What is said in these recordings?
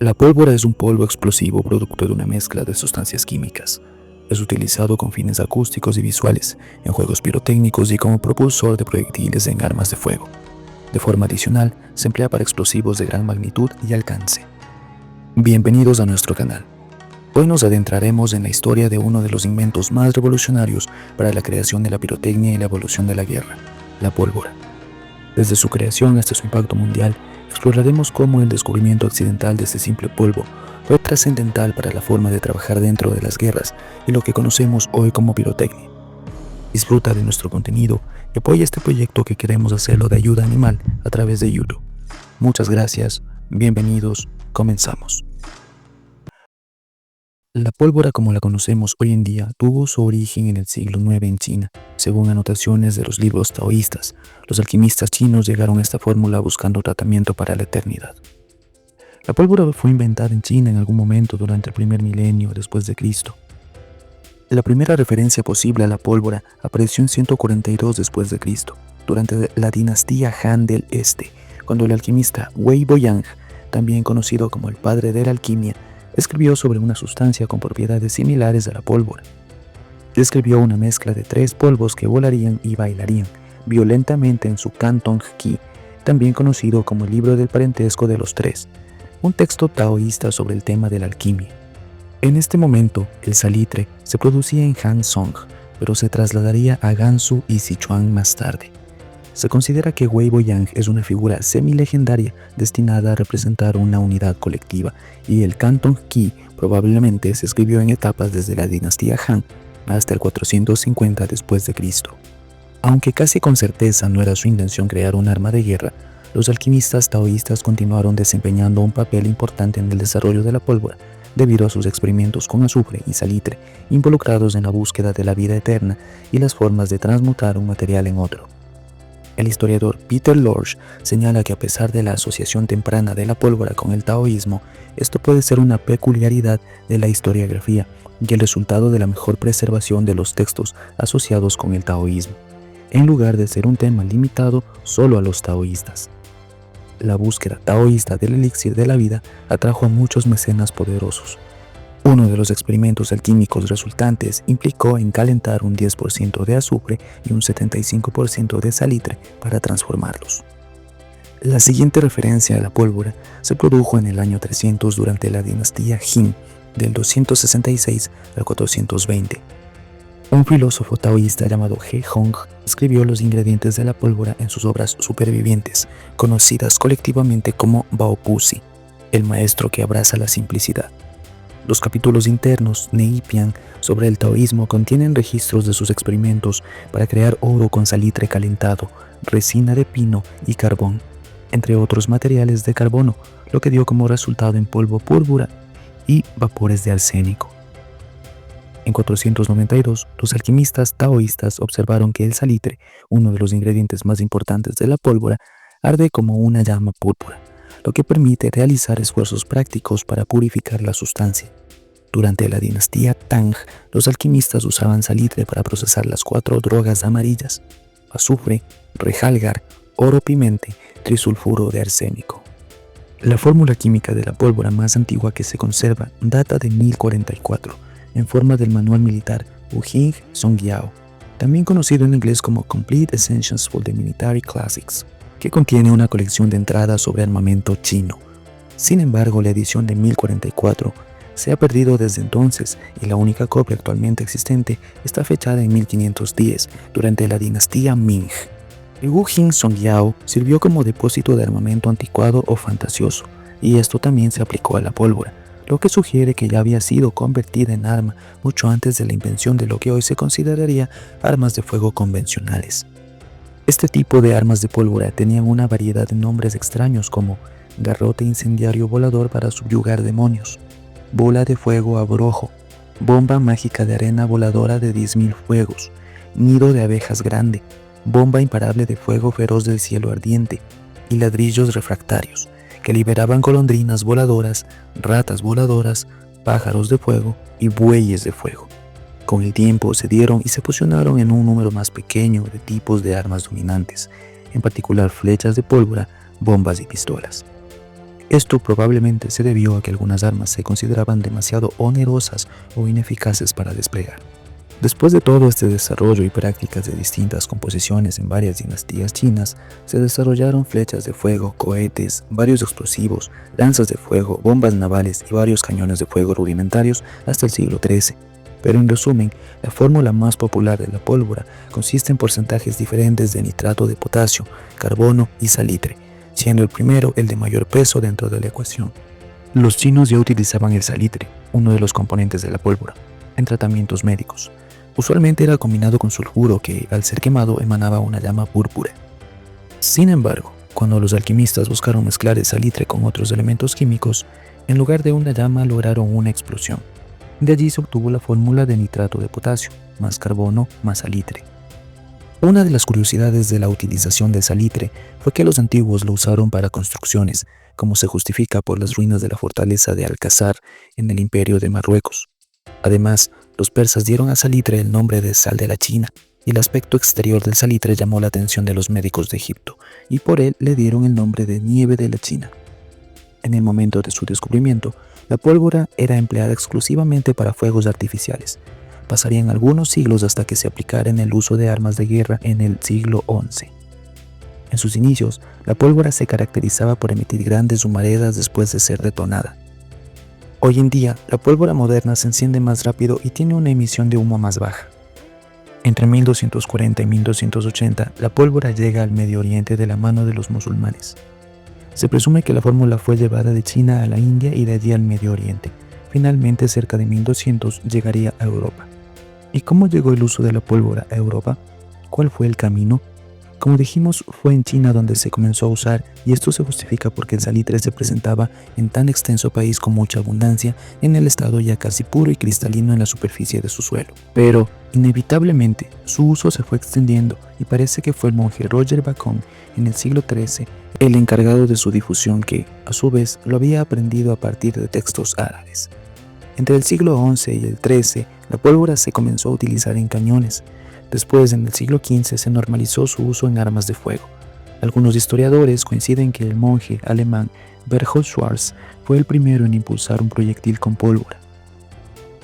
La pólvora es un polvo explosivo producto de una mezcla de sustancias químicas. Es utilizado con fines acústicos y visuales, en juegos pirotécnicos y como propulsor de proyectiles en armas de fuego. De forma adicional, se emplea para explosivos de gran magnitud y alcance. Bienvenidos a nuestro canal. Hoy nos adentraremos en la historia de uno de los inventos más revolucionarios para la creación de la pirotecnia y la evolución de la guerra, la pólvora. Desde su creación hasta su impacto mundial, exploraremos cómo el descubrimiento accidental de este simple polvo fue trascendental para la forma de trabajar dentro de las guerras y lo que conocemos hoy como pirotecnia. Disfruta de nuestro contenido y apoya este proyecto que queremos hacerlo de ayuda animal a través de YouTube. Muchas gracias, bienvenidos, comenzamos. La pólvora como la conocemos hoy en día tuvo su origen en el siglo IX en China. Según anotaciones de los libros taoístas, los alquimistas chinos llegaron a esta fórmula buscando tratamiento para la eternidad. La pólvora fue inventada en China en algún momento durante el primer milenio después de Cristo. La primera referencia posible a la pólvora apareció en 142 después de Cristo, durante la dinastía Han del Este, cuando el alquimista Wei Boyang, también conocido como el padre de la alquimia, escribió sobre una sustancia con propiedades similares a la pólvora. Describió una mezcla de 3 polvos que volarían y bailarían violentamente en su Cantong Qi, también conocido como el libro del parentesco de los 3, un texto taoísta sobre el tema de la alquimia. En este momento, el salitre se producía en Hansong, pero se trasladaría a Gansu y Sichuan más tarde. Se considera que Wei Boyang es una figura semi-legendaria destinada a representar una unidad colectiva, y el Cantong Qi probablemente se escribió en etapas desde la dinastía Han hasta el 450 después de Cristo. Aunque casi con certeza no era su intención crear un arma de guerra, los alquimistas taoístas continuaron desempeñando un papel importante en el desarrollo de la pólvora, debido a sus experimentos con azufre y salitre involucrados en la búsqueda de la vida eterna y las formas de transmutar un material en otro. El historiador Peter Lorsch señala que a pesar de la asociación temprana de la pólvora con el taoísmo, esto puede ser una peculiaridad de la historiografía y el resultado de la mejor preservación de los textos asociados con el taoísmo, en lugar de ser un tema limitado solo a los taoístas. La búsqueda taoísta del elixir de la vida atrajo a muchos mecenas poderosos. Uno de los experimentos alquímicos resultantes implicó en calentar un 10% de azufre y un 75% de salitre para transformarlos. La siguiente referencia a la pólvora se produjo en el año 300 durante la dinastía Jin, del 266 al 420. Un filósofo taoísta llamado He Hong escribió los ingredientes de la pólvora en sus obras supervivientes, conocidas colectivamente como Baopuzi, el maestro que abraza la simplicidad. Los capítulos internos, Neipian, sobre el taoísmo contienen registros de sus experimentos para crear oro con salitre calentado, resina de pino y carbón, entre otros materiales de carbono, lo que dio como resultado en polvo púrpura y vapores de arsénico. En 492, los alquimistas taoístas observaron que el salitre, uno de los ingredientes más importantes de la pólvora, arde como una llama púrpura, lo que permite realizar esfuerzos prácticos para purificar la sustancia. Durante la dinastía Tang, los alquimistas usaban salitre para procesar las 4 drogas amarillas: azufre, rejalgar, oro pimente, trisulfuro de arsénico. La fórmula química de la pólvora más antigua que se conserva data de 1044, en forma del manual militar Wujing Songyao, también conocido en inglés como Complete Essentials for the Military Classics, que contiene una colección de entradas sobre armamento chino. Sin embargo, la edición de 1044 se ha perdido desde entonces y la única copia actualmente existente está fechada en 1510, durante la dinastía Ming. El Wujing Songyao sirvió como depósito de armamento anticuado o fantasioso, y esto también se aplicó a la pólvora, lo que sugiere que ya había sido convertida en arma mucho antes de la invención de lo que hoy se consideraría armas de fuego convencionales. Este tipo de armas de pólvora tenían una variedad de nombres extraños como garrote incendiario volador para subyugar demonios, bola de fuego abrojo, bomba mágica de arena voladora de 10.000 fuegos, nido de abejas grande, bomba imparable de fuego feroz del cielo ardiente y ladrillos refractarios, que liberaban golondrinas voladoras, ratas voladoras, pájaros de fuego y bueyes de fuego. Con el tiempo se dieron y se fusionaron en un número más pequeño de tipos de armas dominantes, en particular flechas de pólvora, bombas y pistolas. Esto probablemente se debió a que algunas armas se consideraban demasiado onerosas o ineficaces para desplegar. Después de todo este desarrollo y prácticas de distintas composiciones en varias dinastías chinas, se desarrollaron flechas de fuego, cohetes, varios explosivos, lanzas de fuego, bombas navales y varios cañones de fuego rudimentarios hasta el siglo XIII. Pero en resumen, la fórmula más popular de la pólvora consiste en porcentajes diferentes de nitrato de potasio, carbono y salitre, siendo el primero el de mayor peso dentro de la ecuación. Los chinos ya utilizaban el salitre, uno de los componentes de la pólvora, en tratamientos médicos. Usualmente era combinado con sulfuro que, al ser quemado, emanaba una llama púrpura. Sin embargo, cuando los alquimistas buscaron mezclar el salitre con otros elementos químicos, en lugar de una llama lograron una explosión. De allí se obtuvo la fórmula de nitrato de potasio, más carbono, más salitre. Una de las curiosidades de la utilización del salitre fue que los antiguos lo usaron para construcciones, como se justifica por las ruinas de la fortaleza de Alcázar en el Imperio de Marruecos. Además, los persas dieron a salitre el nombre de sal de la China, y el aspecto exterior del salitre llamó la atención de los médicos de Egipto, y por él le dieron el nombre de nieve de la China. En el momento de su descubrimiento, la pólvora era empleada exclusivamente para fuegos artificiales. Pasarían algunos siglos hasta que se aplicara en el uso de armas de guerra en el siglo XI. En sus inicios, la pólvora se caracterizaba por emitir grandes humaredas después de ser detonada. Hoy en día, la pólvora moderna se enciende más rápido y tiene una emisión de humo más baja. Entre 1240 y 1280, la pólvora llega al Medio Oriente de la mano de los musulmanes. Se presume que la fórmula fue llevada de China a la India y de allí al Medio Oriente. Finalmente, cerca de 1200, llegaría a Europa. ¿Y cómo llegó el uso de la pólvora a Europa? ¿Cuál fue el camino? Como dijimos, fue en China donde se comenzó a usar, y esto se justifica porque el salitre se presentaba en tan extenso país con mucha abundancia en el estado ya casi puro y cristalino en la superficie de su suelo. Pero, inevitablemente, su uso se fue extendiendo y parece que fue el monje Roger Bacon en el siglo XIII el encargado de su difusión que, a su vez, lo había aprendido a partir de textos árabes. Entre el siglo XI y el XIII, la pólvora se comenzó a utilizar en cañones. Después, en el siglo XV, se normalizó su uso en armas de fuego. Algunos historiadores coinciden que el monje alemán Berthold Schwarz fue el primero en impulsar un proyectil con pólvora.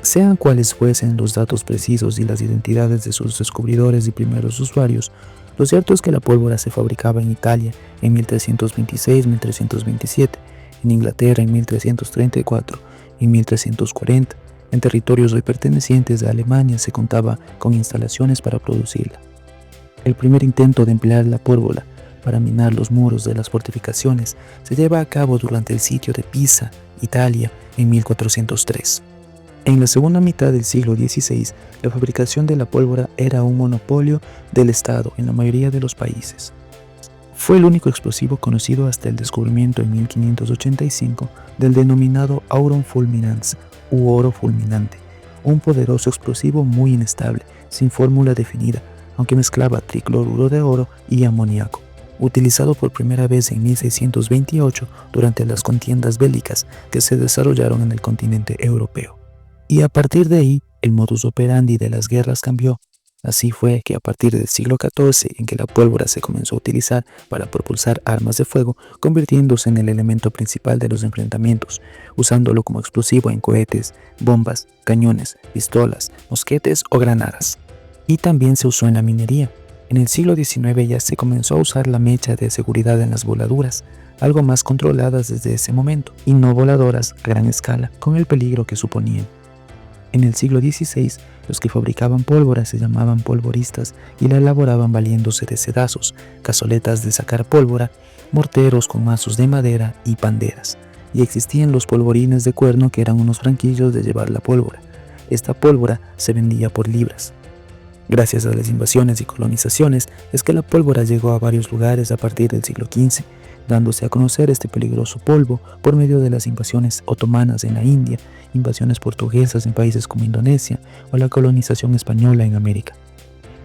Sean cuales fuesen los datos precisos y las identidades de sus descubridores y primeros usuarios, lo cierto es que la pólvora se fabricaba en Italia en 1326-1327, en Inglaterra en 1334 y 1340. En territorios hoy pertenecientes a Alemania se contaba con instalaciones para producirla. El primer intento de emplear la pólvora para minar los muros de las fortificaciones se lleva a cabo durante el sitio de Pisa, Italia, en 1403. En la segunda mitad del siglo XVI, la fabricación de la pólvora era un monopolio del Estado en la mayoría de los países. Fue el único explosivo conocido hasta el descubrimiento en 1585 del denominado aurum fulminans, u oro fulminante, un poderoso explosivo muy inestable, sin fórmula definida, aunque mezclaba tricloruro de oro y amoníaco, utilizado por primera vez en 1628 durante las contiendas bélicas que se desarrollaron en el continente europeo. Y a partir de ahí, el modus operandi de las guerras cambió. Así fue que a partir del siglo XIV, en que la pólvora se comenzó a utilizar para propulsar armas de fuego, convirtiéndose en el elemento principal de los enfrentamientos, usándolo como explosivo en cohetes, bombas, cañones, pistolas, mosquetes o granadas. Y también se usó en la minería. En el siglo XIX ya se comenzó a usar la mecha de seguridad en las voladuras, algo más controladas desde ese momento, y no voladoras a gran escala, con el peligro que suponían. En el siglo XVI, los que fabricaban pólvora se llamaban polvoristas y la elaboraban valiéndose de sedazos, cazoletas de sacar pólvora, morteros con mazos de madera y panderas. Y existían los polvorines de cuerno, que eran unos franquillos de llevar la pólvora. Esta pólvora se vendía por libras. Gracias a las invasiones y colonizaciones es que la pólvora llegó a varios lugares a partir del siglo XV, dándose a conocer este peligroso polvo por medio de las invasiones otomanas en la India, invasiones portuguesas en países como Indonesia o la colonización española en América.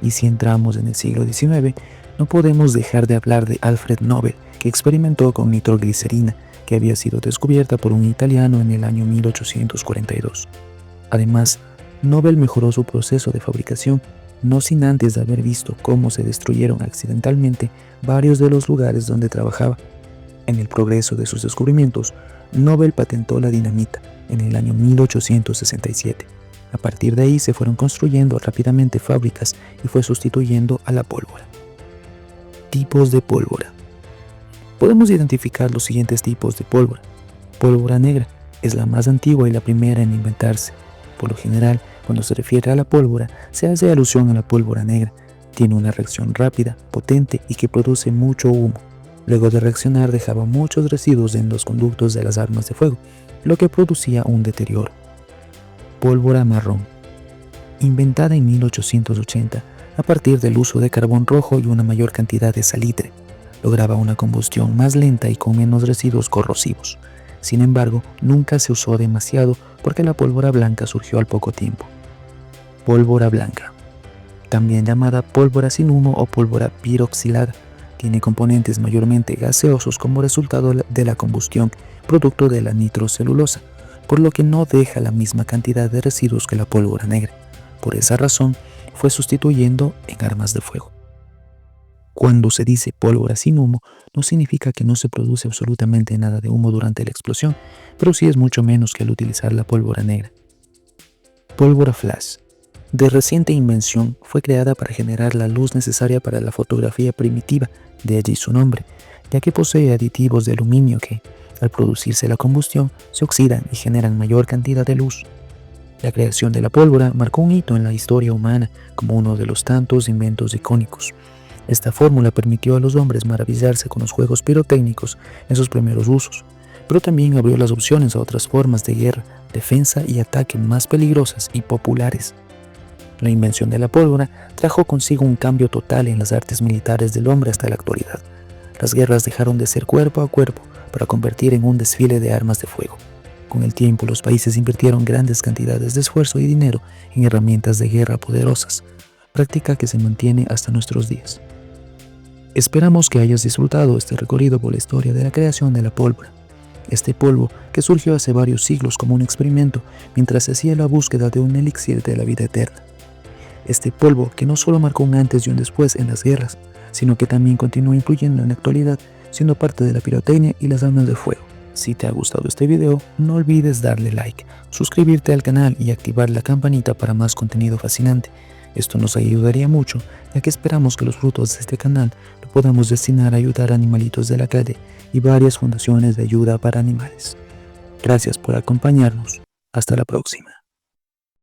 Y si entramos en el siglo XIX, no podemos dejar de hablar de Alfred Nobel, que experimentó con nitroglicerina, que había sido descubierta por un italiano en el año 1842. Además, Nobel mejoró su proceso de fabricación, no sin antes haber visto cómo se destruyeron accidentalmente varios de los lugares donde trabajaba. En el progreso de sus descubrimientos, Nobel patentó la dinamita en el año 1867. A partir de ahí se fueron construyendo rápidamente fábricas y fue sustituyendo a la pólvora. Tipos de pólvora. Podemos identificar los siguientes tipos de pólvora. Pólvora negra es la más antigua y la primera en inventarse. Por lo general, cuando se refiere a la pólvora, se hace alusión a la pólvora negra. Tiene una reacción rápida, potente y que produce mucho humo. Luego de reaccionar dejaba muchos residuos en los conductos de las armas de fuego, lo que producía un deterioro. Pólvora marrón. Inventada en 1880 a partir del uso de carbón rojo y una mayor cantidad de salitre, lograba una combustión más lenta y con menos residuos corrosivos. Sin embargo, nunca se usó demasiado porque la pólvora blanca surgió al poco tiempo. Pólvora blanca. También llamada pólvora sin humo o pólvora piroxilada, tiene componentes mayormente gaseosos como resultado de la combustión, producto de la nitrocelulosa, por lo que no deja la misma cantidad de residuos que la pólvora negra. Por esa razón, fue sustituyendo en armas de fuego. Cuando se dice pólvora sin humo, no significa que no se produce absolutamente nada de humo durante la explosión, pero sí es mucho menos que al utilizar la pólvora negra. Pólvora flash. De reciente invención, fue creada para generar la luz necesaria para la fotografía primitiva, de allí su nombre, ya que posee aditivos de aluminio que, al producirse la combustión, se oxidan y generan mayor cantidad de luz. La creación de la pólvora marcó un hito en la historia humana como uno de los tantos inventos icónicos. Esta fórmula permitió a los hombres maravillarse con los juegos pirotécnicos en sus primeros usos, pero también abrió las opciones a otras formas de guerra, defensa y ataque más peligrosas y populares. La invención de la pólvora trajo consigo un cambio total en las artes militares del hombre hasta la actualidad. Las guerras dejaron de ser cuerpo a cuerpo para convertir en un desfile de armas de fuego. Con el tiempo, los países invirtieron grandes cantidades de esfuerzo y dinero en herramientas de guerra poderosas, práctica que se mantiene hasta nuestros días. Esperamos que hayas disfrutado este recorrido por la historia de la creación de la pólvora. Este polvo, que surgió hace varios siglos como un experimento mientras se hacía la búsqueda de un elixir de la vida eterna. Este polvo que no solo marcó un antes y un después en las guerras, sino que también continúa influyendo en la actualidad, siendo parte de la pirotecnia y las armas de fuego. Si te ha gustado este video, no olvides darle like, suscribirte al canal y activar la campanita para más contenido fascinante. Esto nos ayudaría mucho, ya que esperamos que los frutos de este canal lo podamos destinar a ayudar a animalitos de la calle y varias fundaciones de ayuda para animales. Gracias por acompañarnos. Hasta la próxima.